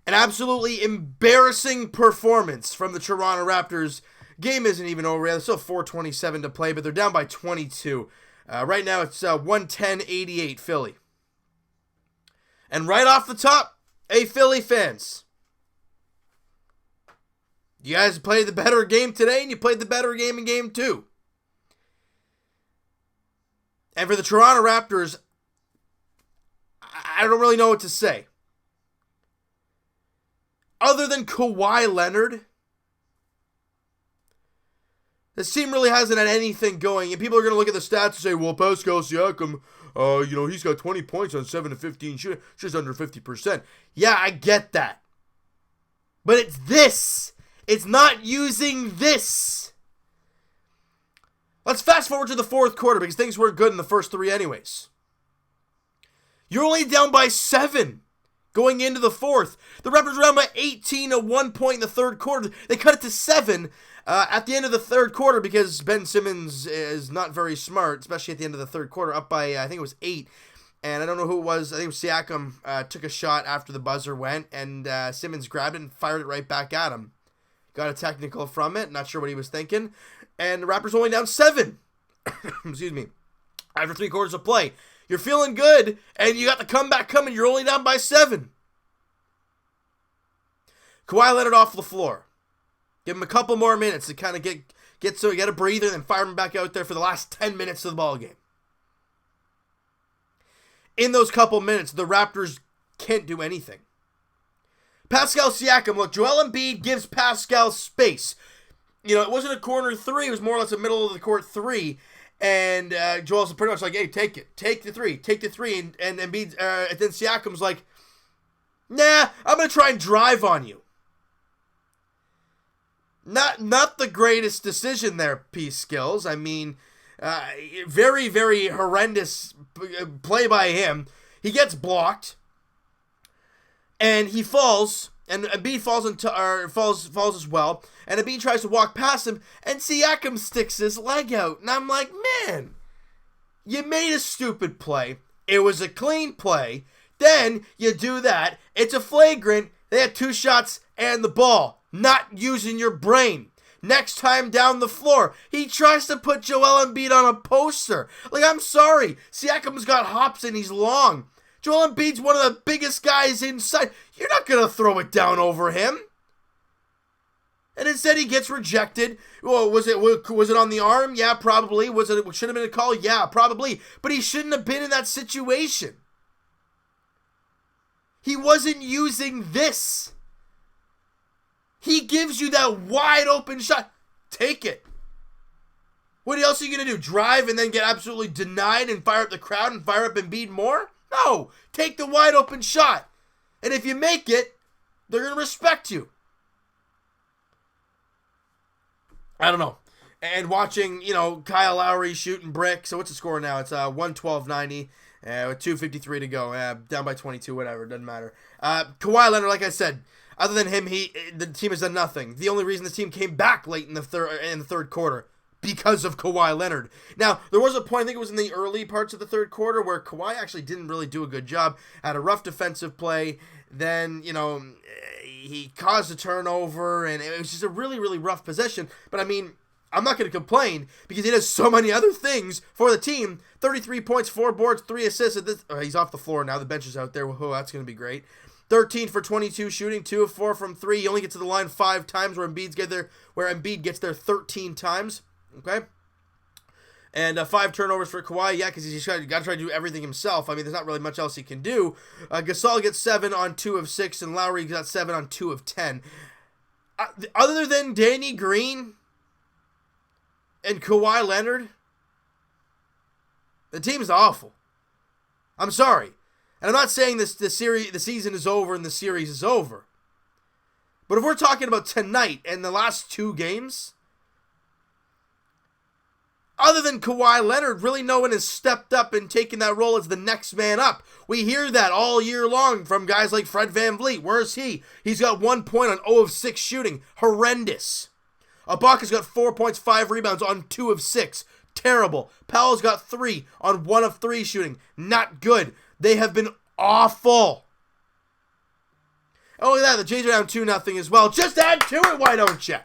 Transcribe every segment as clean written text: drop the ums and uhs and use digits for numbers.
An absolutely embarrassing performance from the Toronto Raptors. Game isn't even over yet. There's still 4:27 to play, but they're down by 22. Right now it's 110-88 Philly. And right off the top, hey Philly fans, you guys played the better game today, and you played the better game in game 2. And for the Toronto Raptors, I don't really know what to say. Other than Kawhi Leonard, this team really hasn't had anything going. And people are going to look at the stats and say, well, Pascal Siakam, he's got 20 points on 7 of 15 shooting, just under 50%. Yeah, I get that. But it's this. It's not using this. Let's fast forward to the fourth quarter because things weren't good in the first 3 anyways. You're only down by 7 going into the fourth. The Raptors were down by 18 at one point in the third quarter. They cut it to 7 at the end of the third quarter because Ben Simmons is not very smart, especially at the end of the third quarter, up by, I think it was 8. And I don't know who it was. I think it was Siakam took a shot after the buzzer went, and Simmons grabbed it and fired it right back at him. Got a technical from it. Not sure what he was thinking. And the Raptors only down 7. Excuse me. After 3 quarters of play. You're feeling good, and you got the comeback coming. You're only down by 7. Kawhi Leonard off the floor. Give him a couple more minutes to kind of get so you get a breather, and then fire him back out there for the last 10 minutes of the ball game. In those couple minutes, the Raptors can't do anything. Pascal Siakam, look, Joel Embiid gives Pascal space. It wasn't a corner 3, it was more or less a middle of the court 3. And Joel's pretty much like, hey, take it. Take the 3. Take the 3. And Embiid, and then Siakam's like, nah, I'm going to try and drive on you. Not the greatest decision there, P. Skills. I mean, very, very horrendous play by him. He gets blocked. And he falls. And Embiid falls as well. And Embiid tries to walk past him. And Siakam sticks his leg out. And I'm like, man, you made a stupid play. It was a clean play. Then you do that. It's a flagrant. They had 2 shots and the ball. Not using your brain. Next time down the floor, he tries to put Joel Embiid on a poster. Like, I'm sorry. Siakam's got hops and he's long. Joel Embiid's one of the biggest guys inside. You're not going to throw it down over him. And instead he gets rejected. Well, was it on the arm? Yeah, probably. Should have been a call? Yeah, probably. But he shouldn't have been in that situation. He wasn't using this. He gives you that wide open shot. Take it. What else are you going to do? Drive and then get absolutely denied and fire up the crowd and fire up Embiid more? No. Take the wide open shot. And if you make it, they're going to respect you. I don't know. And watching, Kyle Lowry shooting bricks. So what's the score now? It's 112-90 with 2:53 to go. Down by 22, whatever. Doesn't matter. Kawhi Leonard, like I said, other than him, the team has done nothing. The only reason the team came back late in the third quarter because of Kawhi Leonard. Now, there was a point, I think it was in the early parts of the third quarter, where Kawhi actually didn't really do a good job. Had a rough defensive play. Then, he caused a turnover, and it was just a really, really rough possession. But, I mean, I'm not going to complain because he does so many other things for the team. 33 points, 4 boards, 3 assists. He's off the floor now. The bench is out there. Oh, that's going to be great. 13 for 22 shooting, 2 of 4 from 3. You only get to the line 5 times where Embiid gets there 13 times. Okay? And 5 turnovers for Kawhi. Yeah, because he's got to try to do everything himself. I mean, there's not really much else he can do. Gasol gets 7 on 2 of 6, and Lowry got 7 on 2 of 10. Other than Danny Green and Kawhi Leonard, the team's awful. I'm sorry. And I'm not saying the season is over and the series is over. But if we're talking about tonight and the last 2 games, other than Kawhi Leonard, really no one has stepped up and taken that role as the next man up. We hear that all year long from guys like Fred VanVleet. Where's he? He's got 1 point on 0 of 6 shooting. Horrendous. Ibaka's got 4 points, 5 rebounds on 2 of 6. Terrible. Powell's got 3 on 1 of 3 shooting. Not good. They have been awful. Oh, look at that. The Jays are down 2-0 as well. Just add to it, why don't you?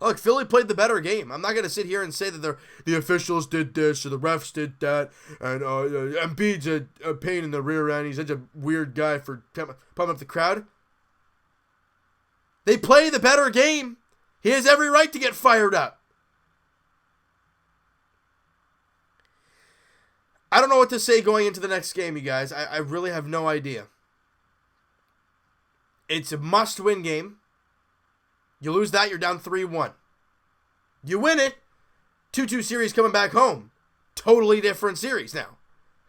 Look, Philly played the better game. I'm not going to sit here and say that the officials did this or the refs did that, and Embiid's a pain in the rear end. He's such a weird guy for pumping up the crowd. They play the better game. He has every right to get fired up. I don't know what to say going into the next game, you guys. I really have no idea. It's a must-win game. You lose that, you're down 3-1. You win it, 2-2 series coming back home. Totally different series now.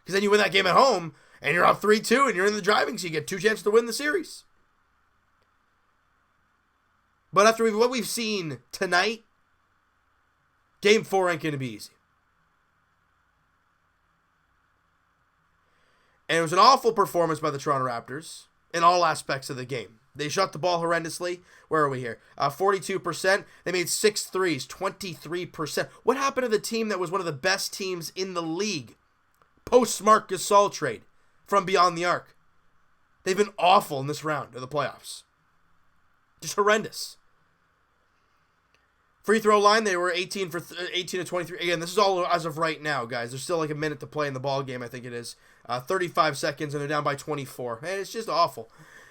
Because then you win that game at home, and you're up 3-2, and you're in the driving, so you get 2 chances to win the series. But after what we've seen tonight, Game 4 ain't going to be easy. And it was an awful performance by the Toronto Raptors in all aspects of the game. They shot the ball horrendously. Where are we here? 42%. They made 6 threes, 23%. What happened to the team that was one of the best teams in the league? Post-Marc Gasol trade from beyond the arc. They've been awful in this round of the playoffs. Just horrendous. Free throw line, they were 18 to 23. Again, this is all as of right now, guys. There's still like a minute to play in the ball game, I think it is. 35 seconds, and they're down by 24. And it's just awful.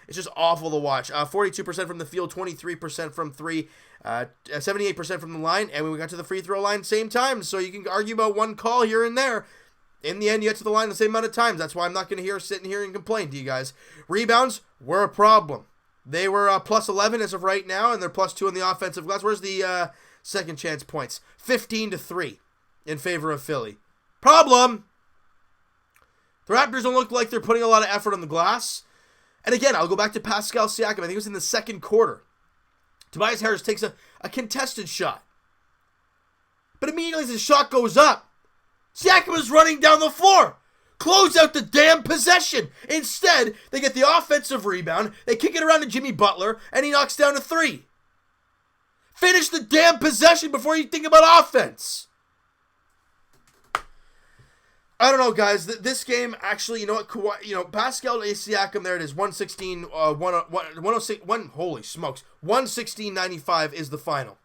It's just awful to watch. 42% from the field, 23% from 3, 78% from the line, and when we got to the free throw line, same time. So you can argue about one call here and there. In the end, you get to the line the same amount of times. That's why I'm not going to sit here and complain to you guys. Rebounds were a problem. They were plus 11 as of right now, and they're plus 2 on the offensive glass. Where's the second chance points? 15-3 in favor of Philly. Problem! The Raptors don't look like they're putting a lot of effort on the glass. And again, I'll go back to Pascal Siakam. I think it was in the second quarter. Tobias Harris takes a contested shot. But immediately as the shot goes up, Siakam is running down the floor. Close out the damn possession. Instead, they get the offensive rebound. They kick it around to Jimmy Butler, and he knocks down a 3. Finish the damn possession before you think about offense. I don't know, guys. This game, actually, you know what? Kawhi, Pascal Siakam, there it is. 116, 106, holy smokes. 116.95 is the final.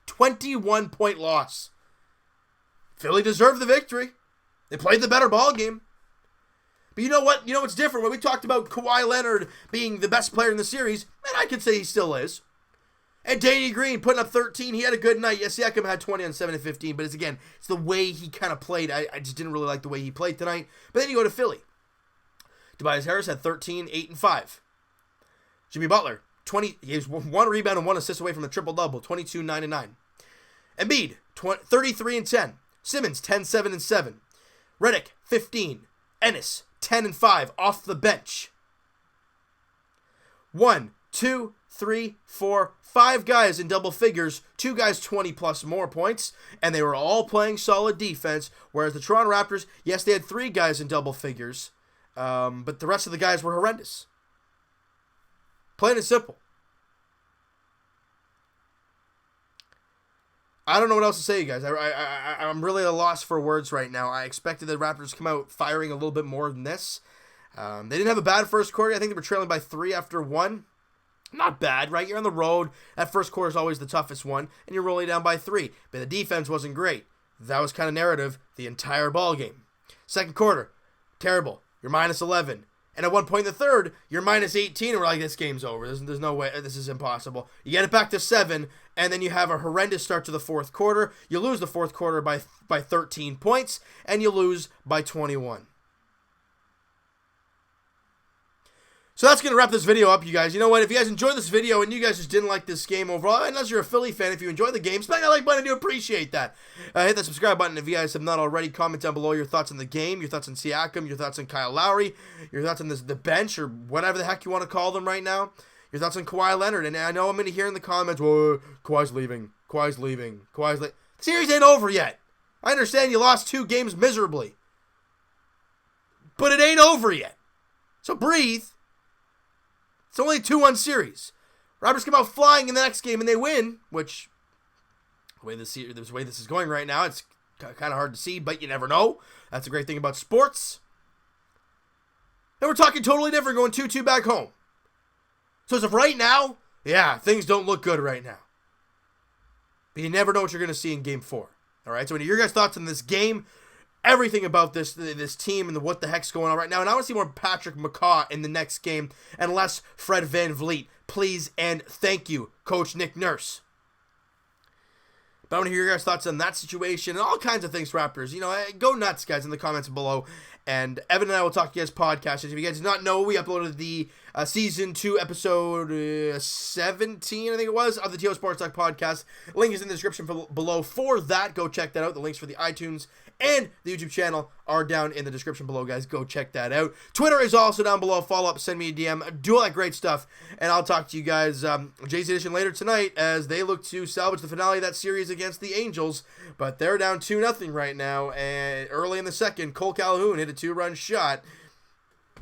21-point loss. Philly deserved the victory. They played the better ball game. But you know what? You know what's different? When we talked about Kawhi Leonard being the best player in the series, and I could say he still is. And Danny Green putting up 13. He had a good night. Yes, Siakam had 20 on 7 and 15, but it's the way he kind of played. I just didn't really like the way he played tonight. But then you go to Philly. Tobias Harris had 13, 8, and 5. Jimmy Butler, 20. He was 1 rebound and 1 assist away from the triple-double, 22, 9, and 9. Embiid, 33 and 10. Simmons, 10, 7, and 7. Redick, 15. Ennis, 10 and 5 off the bench. 1, 2, 3, 4, 5 guys in double figures, 2 guys 20 plus more points, and they were all playing solid defense, whereas the Toronto Raptors, yes, they had 3 guys in double figures, but the rest of the guys were horrendous. Plain and simple. I don't know what else to say, you guys. I'm really at a loss for words right now. I expected the Raptors to come out firing a little bit more than this. They didn't have a bad first quarter. I think they were trailing by 3 after 1. Not bad, right? You're on the road. That first quarter is always the toughest one, and you're rolling down by 3. But the defense wasn't great. That was kind of narrative the entire ball game. Second quarter, terrible. You're minus 11. And at one point in the third, you're minus 18, and we're like, this game's over. There's no way. This is impossible. You get it back to 7, and then you have a horrendous start to the fourth quarter. You lose the fourth quarter by 13 points, and you lose by 21. So that's going to wrap this video up, you guys. You know what? If you guys enjoyed this video and you guys just didn't like this game overall, unless you're a Philly fan, if you enjoyed the game, smack that like button. I do appreciate that. Hit that subscribe button if you guys have not already. Comment down below your thoughts on the game, your thoughts on Siakam, your thoughts on Kyle Lowry, your thoughts on the bench, or whatever the heck you want to call them right now. Your thoughts on Kawhi Leonard. And I know I'm going to hear in the comments, well, Kawhi's leaving. The series ain't over yet. I understand you lost 2 games miserably. But it ain't over yet. So breathe. It's only a 2-1 series. Raptors come out flying in the next game and they win, which, the way this is going right now, it's kind of hard to see, but you never know. That's a great thing about sports. And we're talking totally different, going 2-2 back home. So as of right now, yeah, things don't look good right now. But you never know what you're going to see in Game 4. All right, so what are your guys' thoughts on this game? Everything about this team and what the heck's going on right now. And I want to see more Patrick McCaw in the next game and less Fred VanVleet. Please and thank you, Coach Nick Nurse. But I want to hear your guys' thoughts on that situation and all kinds of things, Raptors. You know, go nuts, guys, in the comments below. And Evan and I will talk to you guys podcast. If you guys did not know, we uploaded the Season 2, Episode 17, I think it was, of the TO Sports Talk podcast. Link is in the description below for that. Go check that out. The links for the iTunes and the YouTube channel are down in the description below, guys. Go check that out. Twitter is also down below. Follow up, send me a DM, do all that great stuff. And I'll talk to you guys, Jay's Edition, later tonight as they look to salvage the finale of that series against the Angels. But they're down 2-0 right now. And early in the second, Cole Calhoun hit a 2-run shot.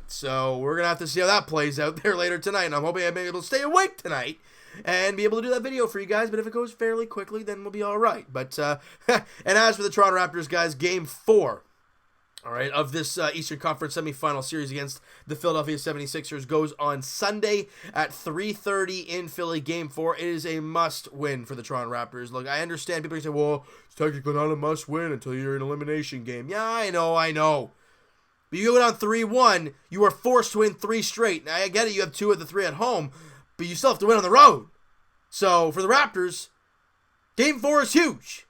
So we're going to have to see how that plays out there later tonight. And I'm hoping I'm able to stay awake tonight and be able to do that video for you guys. But if it goes fairly quickly, then we'll be all right. But and as for the Toronto Raptors, guys, Game 4, all right, of this Eastern Conference semifinal series against the Philadelphia 76ers goes on Sunday at 3:30 in Philly. Game 4, it is a must-win for the Toronto Raptors. Look, I understand people say, well, it's technically not a must-win until you're in an elimination game. Yeah, I know. But you go down 3-1, you are forced to win 3 straight. Now, I get it, you have 2 of the 3 at home, but you still have to win on the road. So, for the Raptors, Game 4 is huge.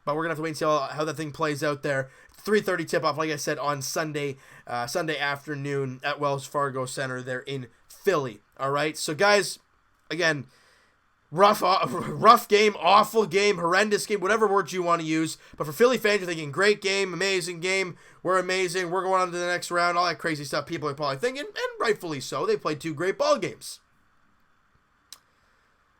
But we're going to have to wait and see how that thing plays out there. 3:30 tip-off, like I said, on Sunday afternoon at Wells Fargo Center there in Philly. All right? So, guys, again, rough game, awful game, horrendous game, whatever words you want to use. But for Philly fans, you're thinking, great game, amazing game, we're amazing, we're going on to the next round, all that crazy stuff people are probably thinking, and rightfully so. They played 2 great ball games.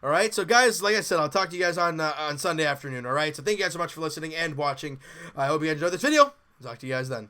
All right, so guys, like I said, I'll talk to you guys on Sunday afternoon, all right? So thank you guys so much for listening and watching. I hope you guys enjoyed this video. I'll talk to you guys then.